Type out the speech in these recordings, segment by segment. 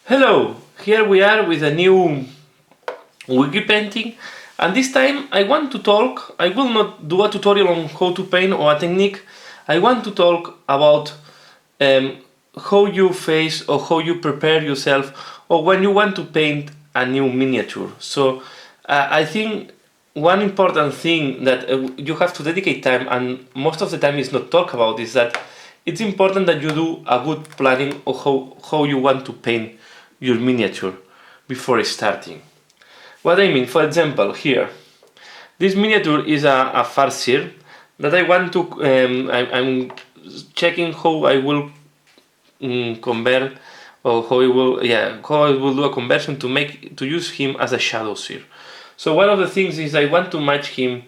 Hello, here we are with a new wiki painting, and this time I want to talk. I will not do a tutorial on how to paint or a technique. I want to talk about how you face or how you prepare yourself or when you want to paint a new miniature. So I think one important thing that you have to dedicate time, and most of the time is not talked about, is that it's important that you do a good planning of how you want to paint your miniature before starting. What I mean, for example, here, this miniature is a farseer that I want to. I'm checking how I will convert, or how I will do a conversion to use him as a shadow seer. So one of the things is I want to match him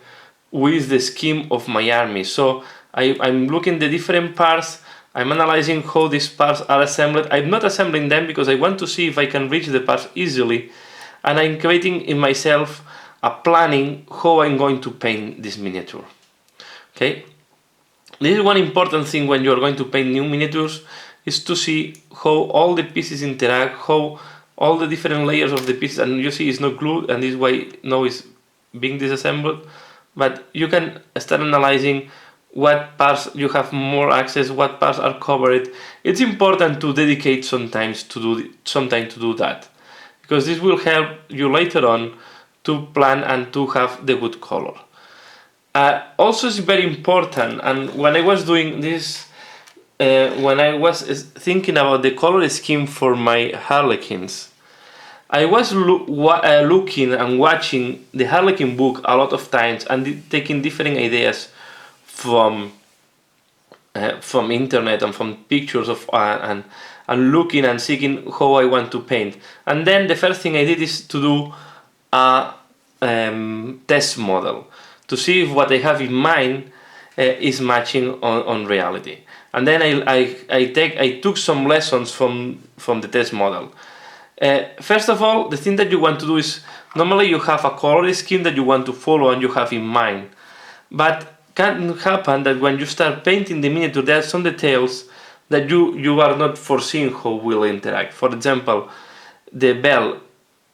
with the scheme of my army. So I'm looking the different parts. I'm analyzing how these parts are assembled. I'm not assembling them because I want to see if I can reach the parts easily, and I'm creating in myself a planning how I'm going to paint this miniature. Okay, this is one important thing when you're going to paint new miniatures, is to see how all the pieces interact, how all the different layers of the pieces, and you see it's not glued, and this way now it's being disassembled, but you can start analyzing what parts you have more access, what parts are covered. It's important to dedicate some time to do that, because this will help you later on to plan and to have the good color. Also, it's very important, and when I was doing this, when I was thinking about the color scheme for my harlequins, I was looking and watching the Harlequin book a lot of times and taking different ideas from internet and from pictures of and looking and seeking how I want to paint. And then the first thing I did is to do a test model to see if what I have in mind is matching on reality. And then I took some lessons from the test model. First of all, the thing that you want to do is, normally you have a color scheme that you want to follow and you have in mind, but can happen that when you start painting the miniature, there are some details that you are not foreseeing how will interact. For example, the bell,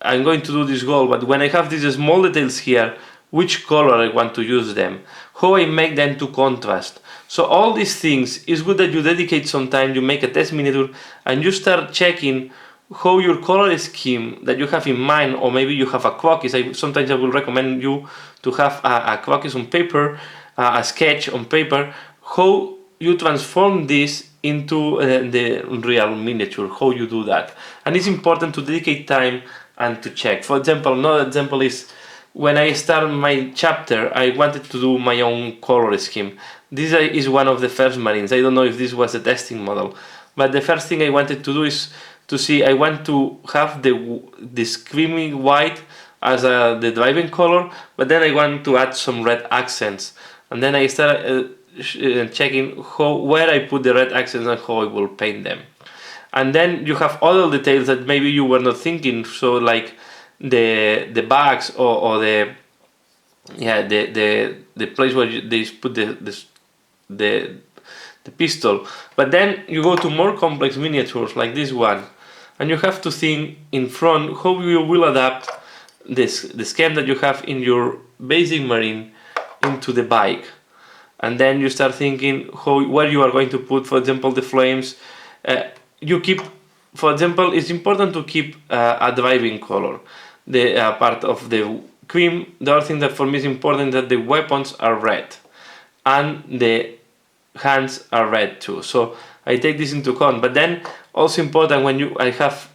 I'm going to do this gold, but when I have these small details here, which color I want to use them, how I make them to contrast. So all these things, is good that you dedicate some time, you make a test miniature, and you start checking how your color scheme that you have in mind, or maybe you have a croquis. Sometimes I will recommend you to have a croquis on paper, a sketch on paper, how you transform this into the real miniature, how you do that. And it's important to dedicate time and to check. For example, another example is when I started my chapter, I wanted to do my own color scheme. This is one of the first marines. I don't know if this was a testing model, but the first thing I wanted to do is to see, I want to have the screaming white as the driving color, but then I want to add some red accents. And then I started checking where I put the red accents and how I will paint them. And then you have other details that maybe you were not thinking, so like the bags or the place where they put the pistol. But then you go to more complex miniatures like this one, and you have to think in front how you will adapt the scheme that you have in your basic marine into the bike. And then you start thinking where you are going to put, for example, the flames. You keep, for example, it's important to keep a driving color, the part of the cream. The other thing that for me is important is that the weapons are red and the hands are red too. So I take this into account. But then also important, when I have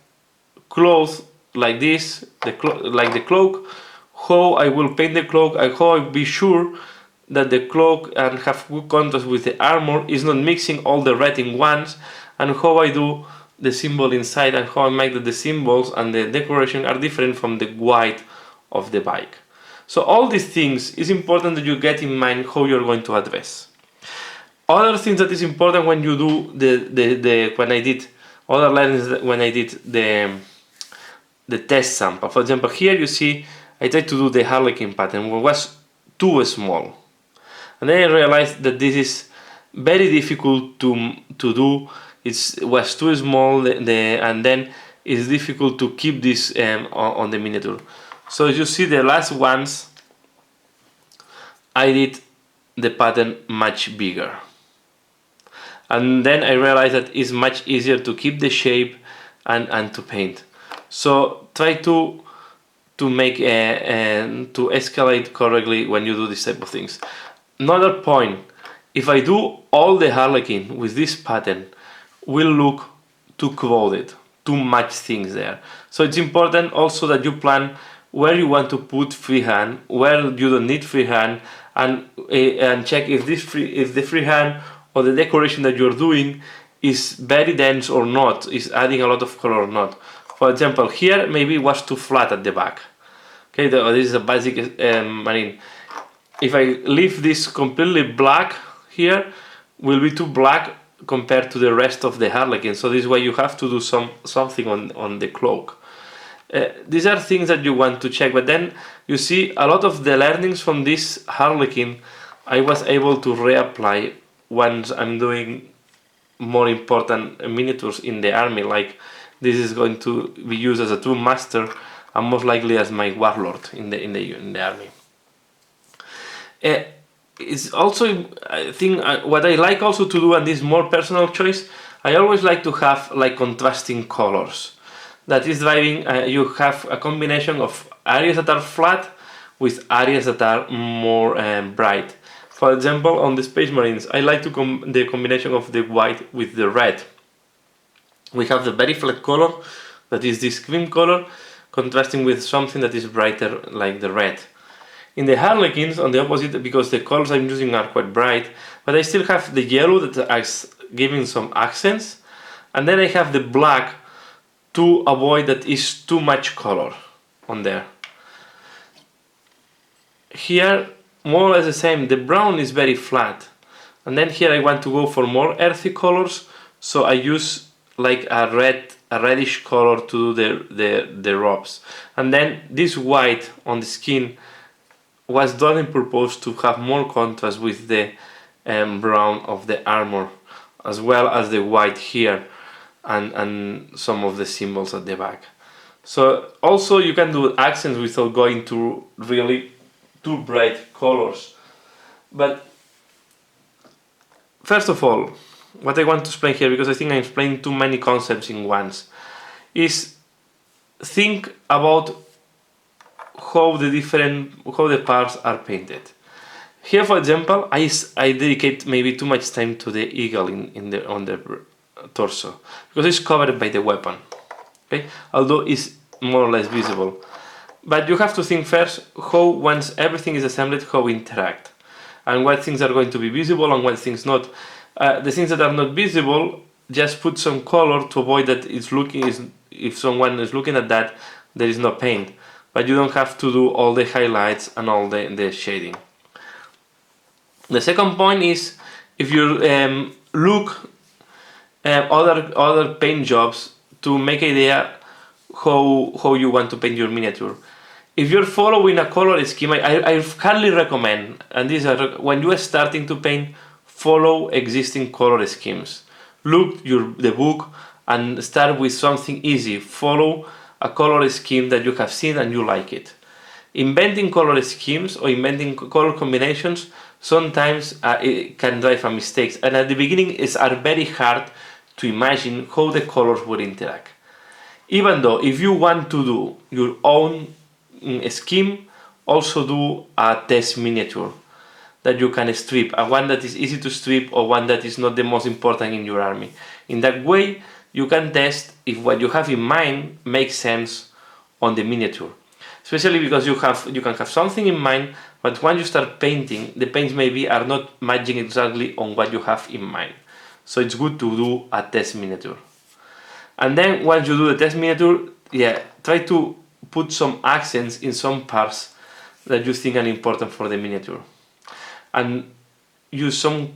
clothes like this, like the cloak, how I will paint the cloak and how I be sure that the cloak and have good contrast with the armor is not mixing all the red in once, and how I do the symbol inside and how I make that the symbols and the decoration are different from the white of the bike. So all these things is important that you get in mind how you're going to address. Other things that is important when you do when I did other lessons, when I did the test sample. For example, here you see I tried to do the harlequin pattern, it was too small. And then I realized that this is very difficult to do. It was too small, and then it's difficult to keep this on the miniature. So as you see, the last ones I did the pattern much bigger, and then I realized that it's much easier to keep the shape and to paint. So try to make to escalate correctly when you do this type of things. Another point, if I do all the harlequin with this pattern, will look too crowded, too much things there. So it's important also that you plan where you want to put freehand, where you don't need freehand, and check if the freehand or the decoration that you're doing is very dense or not, is adding a lot of color or not. For example, here maybe it was too flat at the back. Okay, this is a basic if I leave this completely black here, will be too black compared to the rest of the harlequin. So this is why you have to do something on the cloak. These are things that you want to check, but then you see a lot of the learnings from this harlequin I was able to reapply once I'm doing more important miniatures in the army. Like this is going to be used as a true master and most likely as my warlord in the army. It's also, I think, what I like also to do, and this more personal choice, I always like to have like contrasting colors. That is driving, you have a combination of areas that are flat with areas that are more bright. For example, on the Space Marines, I like to the combination of the white with the red. We have the very flat color, that is this cream color, contrasting with something that is brighter like the red. In the harlequins, on the opposite, because the colors I'm using are quite bright, but I still have the yellow that is giving some accents, and then I have the black to avoid that is too much color on there. Here, more or less the same, the brown is very flat, and then here I want to go for more earthy colors, so I use like a reddish color to do the robes, and then this white on the skin was done in purpose to have more contrast with the brown of the armor, as well as the white here and some of the symbols at the back. So also you can do accents without going to really too bright colors. But first of all, what I want to explain here, because I think I'm explaining too many concepts in once, is think about how the parts are painted. Here, for example, I dedicate maybe too much time to the eagle on the torso, because it's covered by the weapon. Okay, although it's more or less visible. But you have to think first how, once everything is assembled, how we interact, and what things are going to be visible and what things not. The things that are not visible, just put some color to avoid that if someone is looking at that, there is no paint. But you don't have to do all the highlights and all the shading. The second point is, if you look other paint jobs to make idea how you want to paint your miniature. If you're following a color scheme, I highly recommend, and these are when you are starting to paint, follow existing color schemes. Look the book and start with something easy. Follow a color scheme that you have seen and you like it. Inventing color schemes or inventing color combinations sometimes it can drive a mistakes, and at the beginning it's very hard to imagine how the colors would interact. Even though if you want to do your own scheme, also do a test miniature that you can strip, a one that is easy to strip or one that is not the most important in your army. In that way you can test if what you have in mind makes sense on the miniature. Especially because you can have something in mind, but when you start painting, the paints maybe are not matching exactly on what you have in mind. So it's good to do a test miniature. And then once you do the test miniature, try to put some accents in some parts that you think are important for the miniature. And use some.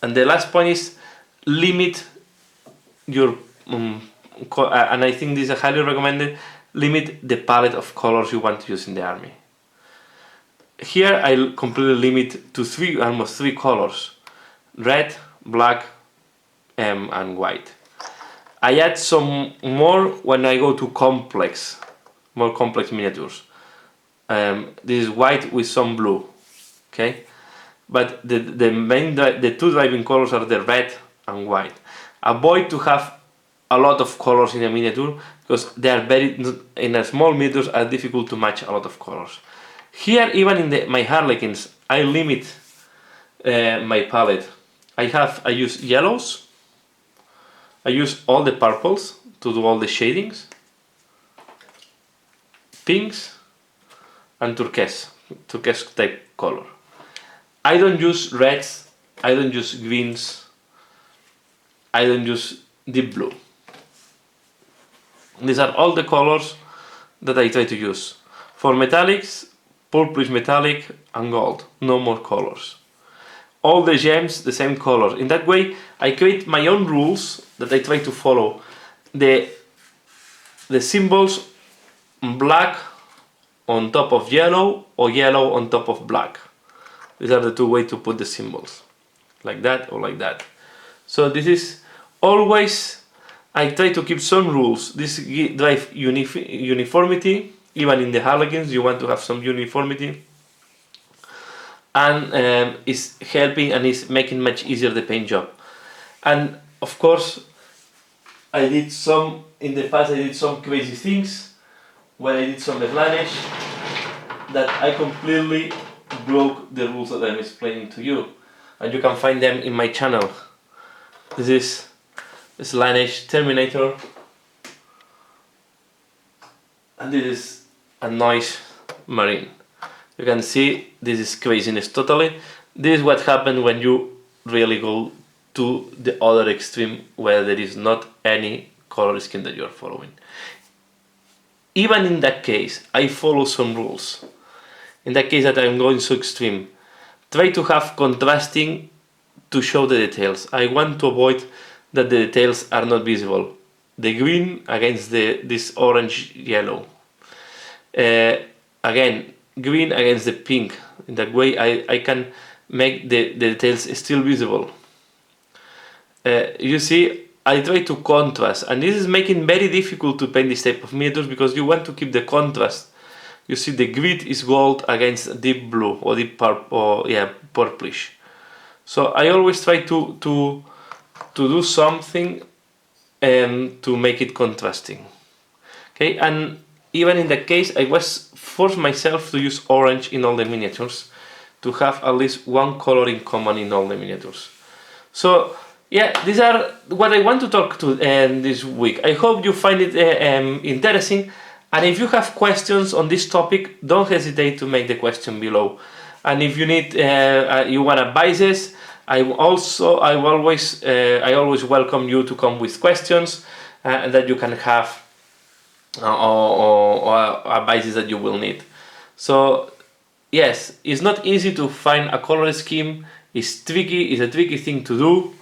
And the last point is limit your and I think this is highly recommended, limit the palette of colors you want to use in the army. Here I completely limit to almost three colors: red, black, and white. I add some more when I go to more complex miniatures. This is white with some blue, okay? But the two driving colors are the red and white. Avoid to have a lot of colors in a miniature because they are in a small miniatures are difficult to match a lot of colors. Here, even in my Harlequins, I limit my palette. I use yellows. I use all the purples to do all the shadings, pinks, and turquoise type color. I don't use reds, I don't use greens, I don't use deep blue. These are all the colors that I try to use. For metallics, purplish metallic and gold, no more colors. All the gems the same color. In that way I create my own rules that I try to follow. The symbols black on top of yellow or yellow on top of black. These are the two ways to put the symbols, like that or like that. So this is always, I try to keep some rules. This drive uniformity. Even in the Harlequins you want to have some uniformity, and is helping and is making much easier the paint job. And of course in the past I did some crazy things when I did some Slaanesh that I completely broke the rules that I'm explaining to you, and you can find them in my channel. This is Slaanesh Terminator, and this is a Noise Marine. You can see this is craziness totally. This is what happens when you really go to the other extreme where there is not any color scheme that you are following. Even in that case, I follow some rules. In that case that I'm going so extreme, try to have contrasting to show the details. I want to avoid that the details are not visible. The green against this orange yellow. Again, green against the pink. In that way I can make the details still visible. You see, I try to contrast, and this is making very difficult to paint this type of miniatures because you want to keep the contrast. You see the grid is gold against deep blue or deep purple, purplish. So I always try to do something to make it contrasting. Okay, and even in that case I was forced myself to use orange in all the miniatures to have at least one color in common in all the miniatures. So yeah, these are what I want to talk to this week. I hope you find it interesting, and if you have questions on this topic, don't hesitate to make the question below. And if you need you want advices, I always welcome you to come with questions that you can have or advices that you will need. So yes, it's not easy to find a color scheme. It's tricky. It's a tricky thing to do,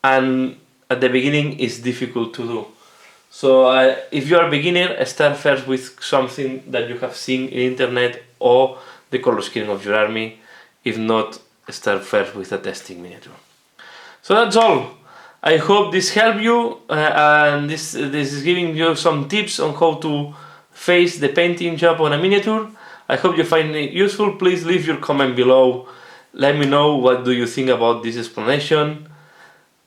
and at the beginning it's difficult to do. So if you are a beginner, start first with something that you have seen in internet or the color scheme of your army. If not, start first with a testing miniature. So that's all. I hope this helped you, and this is giving you some tips on how to face the painting job on a miniature. I hope you find it useful. Please leave your comment below. Let me know what do you think about this explanation.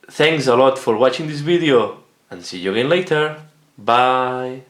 Thanks a lot for watching this video, and see you again later. Bye.